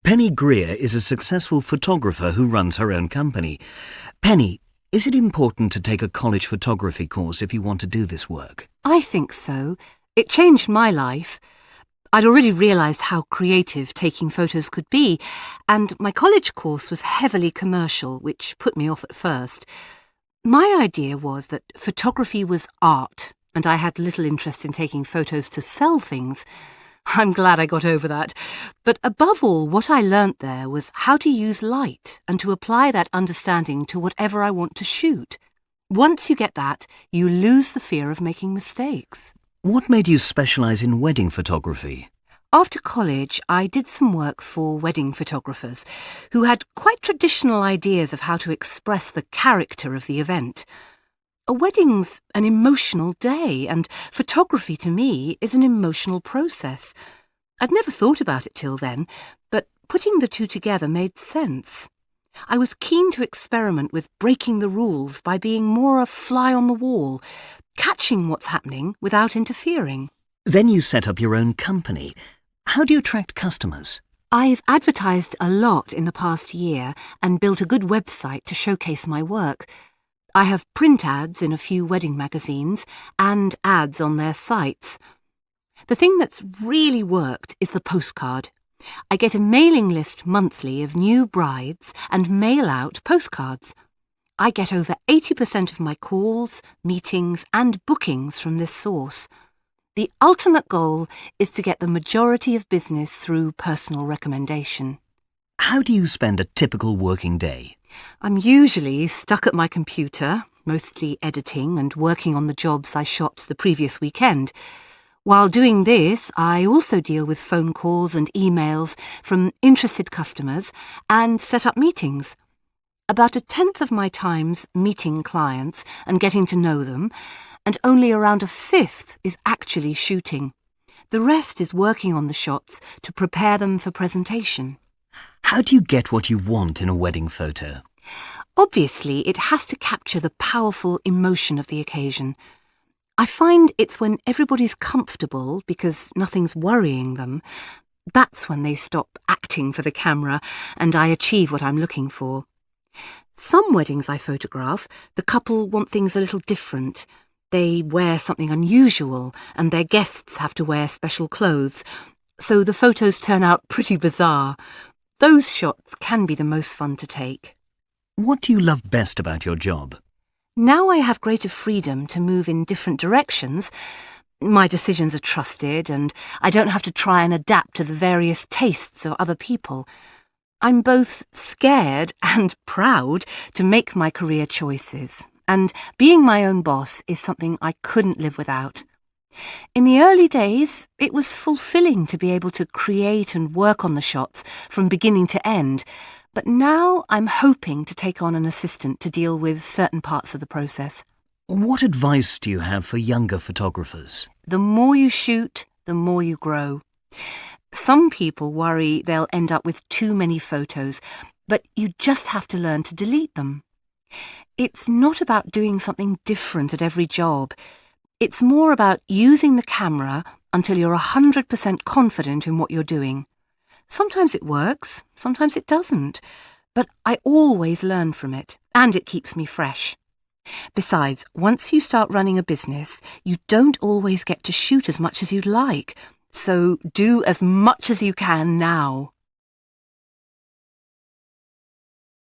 Penny Greer is a successful photographer who runs her own company. Penny, is it important to take a college photography course if you want to do this work? I think so. It changed my life. I'd already realised how creative taking photos could be, and my college course was heavily commercial, which put me off at first. My idea was that photography was art, and I had little interest in taking photos to sell things. I'm glad I got over that. But above all, what I learnt there was how to use light and to apply that understanding to whatever I want to shoot. Once you get that, you lose the fear of making mistakes. What made you specialise in wedding photography? After college, I did some work for wedding photographers who had quite traditional ideas of how to express the character of the event. A wedding's an emotional day, and photography to me is an emotional process. I'd never thought about it till then, but putting the two together made sense. I was keen to experiment with breaking the rules by being more a fly on the wall, catching what's happening without interfering. Then you set up your own company. How do you attract customers? I've advertised a lot in the past year and built a good website to showcase my work. I have print ads in a few wedding magazines and ads on their sites. The thing that's really worked is the postcard. I get a mailing list monthly of new brides and mail out postcards. I get over 80% of my calls, meetings and bookings from this source. The ultimate goal is to get the majority of business through personal recommendation. How do you spend a typical working day? I'm usually stuck at my computer, mostly editing and working on the jobs I shot the previous weekend. While doing this, I also deal with phone calls and emails from interested customers and set up meetings. About 1/10 of my time's meeting clients and getting to know them, and only around 1/5 is actually shooting. The rest is working on the shots to prepare them for presentation. How do you get what you want in a wedding photo? Obviously, it has to capture the powerful emotion of the occasion. I find it's when everybody's comfortable because nothing's worrying them. That's when they stop acting for the camera and I achieve what I'm looking for. Some weddings I photograph, the couple want things a little different. They wear something unusual and their guests have to wear special clothes, so the photos turn out pretty bizarre. Those shots can be the most fun to take. What do you love best about your job? Now I have greater freedom to move in different directions. My decisions are trusted and I don't have to try and adapt to the various tastes of other people. I'm both scared and proud to make my career choices, and being my own boss is something I couldn't live without. In the early days, it was fulfilling to be able to create and work on the shots from beginning to end, but now I'm hoping to take on an assistant to deal with certain parts of the process. What advice do you have for younger photographers? The more you shoot, the more you grow. Some people worry they'll end up with too many photos, but you just have to learn to delete them. It's not about doing something different at every job. It's more about using the camera until you're 100% confident in what you're doing. Sometimes it works, sometimes it doesn't, but I always learn from it, and it keeps me fresh. Besides, once you start running a business, you don't always get to shoot as much as you'd like. So do as much as you can now.